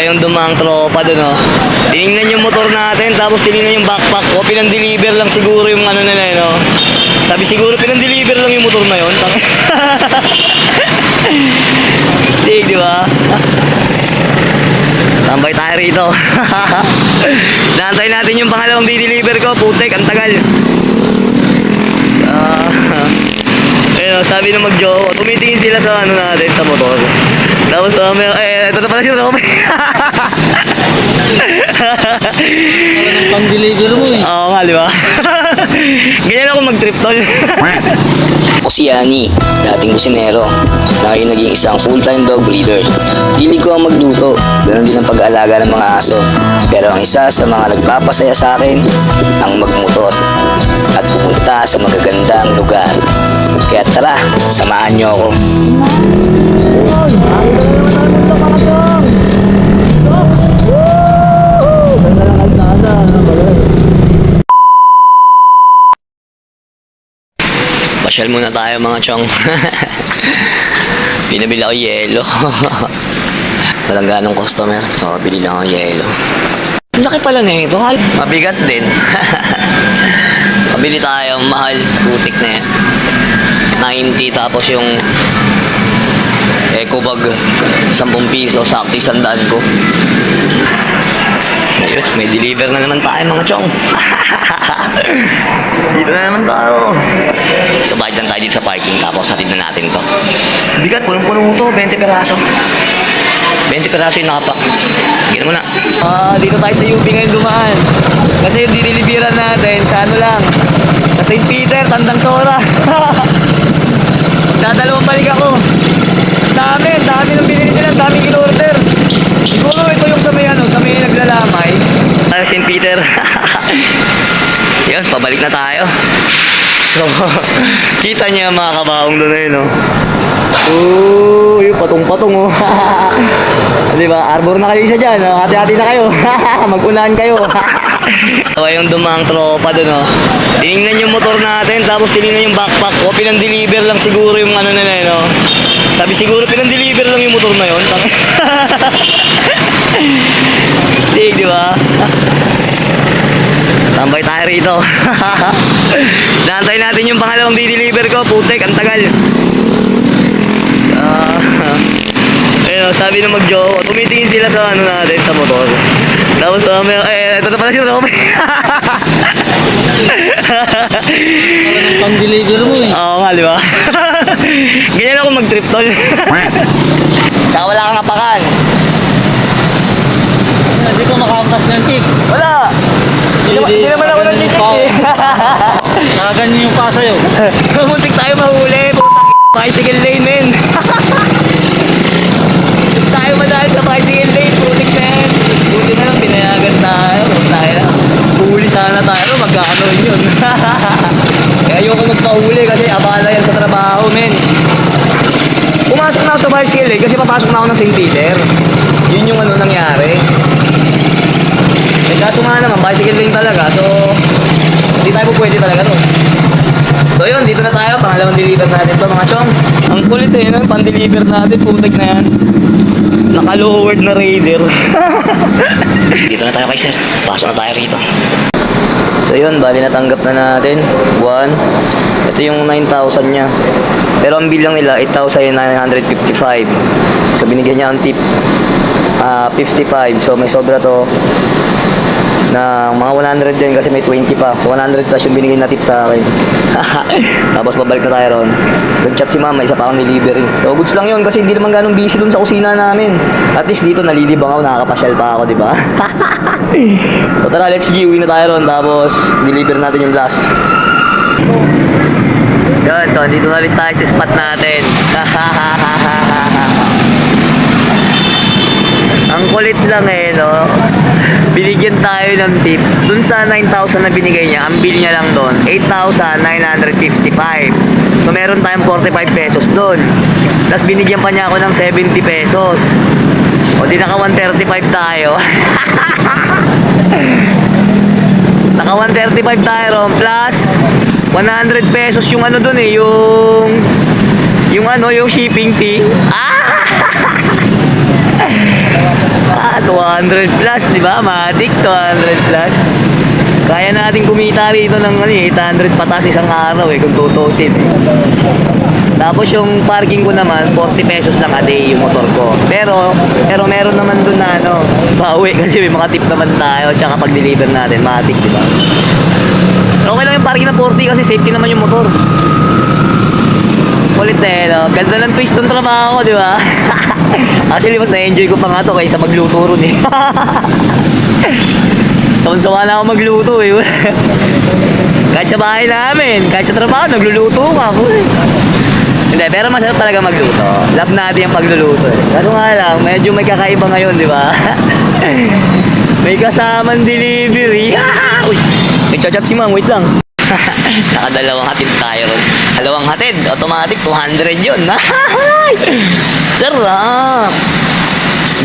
Yung dumang tropa doon, oh. Tinignan yung motor natin, tapos tinignan yung backpack ko. Pinang-deliver lang siguro yung ano nila, no? Sabi siguro pinang-deliver lang yung motor na yun. Stig, di ba? Tambay tayo rito. Naantay natin yung pangalawang di-deliver ko. Putek, ang tagal. Ayun, sabi na mag-jowa. Tumitingin sila sa ano natin, sa motor. Tapos ito na pala si Romy. Wala ng pang-deliver mo eh. Oo nga, di ba? Ganyan ako mag-trip, tol. Ako si Yani, dating kusinero, na ngayon naging isang full-time dog breeder. Hilig ko ang magluto, ganoon din ang pag-aalaga ng mga aso. Pero ang isa sa mga nagpapasaya sa akin, ang magmotor at pumunta sa magagandang lugar. Kaya tara, samahan niyo ako. Pasyal muna tayo mga chong. Pinabili ako yelo. Walang ganong customer, so bili lang ako yelo. Ang laki pala na ito, mabigat din. Mabili tayo, mahal, putik na yan. 90, tapos yung eco bag 10 piso, sakto 100 ko. Ayun, may deliver na naman tayo mga chong. Dito na naman tayo. So bayad lang tayo dito sa parking, tapos hatid na natin to. Bigat, punong-puno to, 20 peraso. 20 peraso yung nakapak. Gina mo na. Dito tayo sa UP ngayon dumaan. Kasi yung dinilibiran natin sa ano lang, sa St. Peter, Tandang Sora. Dadalawang balik ako. Dami nang binili nila, daming in-order. Siguro ito yung sa may ano, sa may naglalamay. St. Peter. Yan, pabalik na tayo. So, kita niya mga kabaong doon na yun, no? Yung patong-patong, oh. Diba? Arbor na kayo isa dyan, no? Hati-hati na kayo. Mag-unahan kayo. So, yung dumang tropa doon, no? Tinignan yung motor natin, tapos tinignan yung backpack ko. Pinang-deliver lang siguro yung ano nila, no? Sabi siguro pinang-deliver lang yung motor na yun. Stig, di ba? Tambay tayo rito. Naantay natin yung pangalawang di-deliver ko. Putek, ang tagal. Ayun, sabi na mag-jowa. Tumitingin sila sa ano natin, sa motor. Tapos ito na pala si Romy. Wala ng pang-deliver mo eh. Oo nga, di ba? Ganyan ako mag-trip, tol. Tsaka wala kang apakan. Hindi ko makakampas ng chicks. Wala. Hindi naman ako ng chicks eh. Nakaganyan yung pa sa'yo. Muntik tayo mahuli. Putang bicycle lane, men. Muntik tayo madahil sa bicycle lane. Putik na yan. Buti na lang pinayagan tayo. Huli sana tayo. Magkakaroon yun. Kaya ayoko magpahuli kasi abala yan sa trabaho, men. Pumasok na ako sa bicycle lane kasi papasok na ako ng St. Peter. Yun yung ano nangyari. Kaso nga naman, bicycle lane talaga. So, hindi tayo po pwede talaga to. So yun, dito na tayo. Pangalawang deliver natin to mga chong. Ang kulit eh, no? Pan-deliver natin. Putik na yan. Naka-lowered na Raider. Dito na tayo kay sir. Pasok na tayo rito. So yun, bali natanggap na natin. 1. Ito yung 9,000 niya. Pero ang bill lang nila, 8,955. So binigyan niya ang tip. 55. So may sobra to na mga 100 din kasi may 20 pa. So 100 plus yung binigay na tip sa akin. Tapos babalik na tayo ron. Nag-chat si mama, isa pa akong delivery. So goods lang yun kasi hindi naman ganun busy dun sa kusina namin. At least dito nalilibang ako, nakakapasyal pa ako, di ba? So tara, let's go. Uwi na tayo ron. Tapos deliver natin yung last. Yun, so dito na rin tayo sa spot natin. Ang kulit lang eh, no? Binigyan tayo ng tip. Dun sa 9,000 na binigay niya, ang bill niya lang doon, 8,955. So meron tayong 45 pesos doon. Tapos binigyan pa niya ako ng 70 pesos. O di naka 135 tayo. Naka 135 tayo ron. Plus 100 pesos yung ano doon eh, yung ano, yung shipping fee. 200 plus, di ba? Matic, 200 plus. Kaya natin kumita rito ng 800 patas isang araw kung tutusin. Tapos yung parking ko naman, 40 pesos lang a day yung motor ko. Pero meron naman dun na bawi kasi may mga tip naman tayo tsaka pag-deliver natin, matic, di ba? Okay lang yung parking na 40 kasi safety naman yung motor. Kulit no? Ganda ng twist ng trabaho ko, di ba? Actually, mas na-enjoy ko pa nga to kaysa magluto ron eh. Sawan-sawa na ako magluto eh. Kahit sa bahay namin, kahit sa trabaho, nagluluto ka. Hindi, pero masarap talaga magluto. Love natin yung pagluluto eh. Kaso nga lang, medyo may kakaiba ngayon, di ba? May kasamang delivery. Uy, may chat si Mang, wait lang. Nakadalawang hatid tayo ron. Dalawang hatid, automatic, 200 yun. Sarap.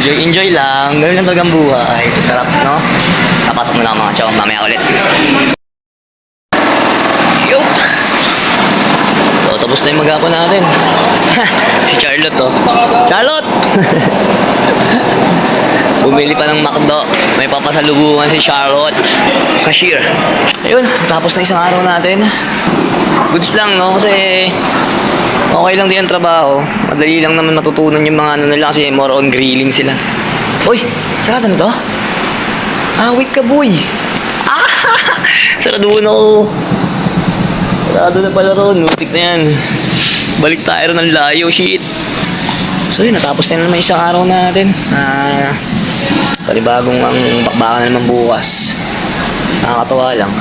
Enjoy lang. Ganun lang talagang buhay. Sarap, no? Papasok muna ang mga chow. Mamaya ulit. Yo! So, tapos na yung maghapon natin. Si Charlotte, oh. Charlotte! Bumili pa ng McDo. May papasalubungan si Charlotte. Cashier. Ayun, tapos na isang araw natin. Goods lang, no? Kasi okay lang din ang trabaho. Madali lang naman matutunan yung mga nila kasi more on grilling sila. Uy, sarado na to? Wait ka, boy. Sarado na ako. Sarado na pala ron. Nutik na yan. Balik tayo ron ng layo, shit. So yun, natapos na naman isang araw natin. Panibagong ang bakbakan na naman bukas. Nakakatawa lang.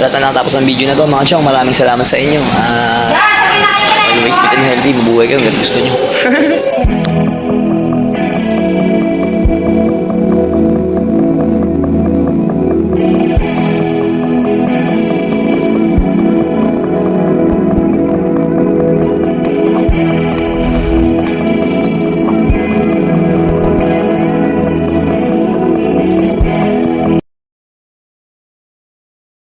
Wala na nakatapos ang video na to mga chong. Maraming salamat sa inyo. Always fit and healthy. Mabuhay kayo. Gusto nyo.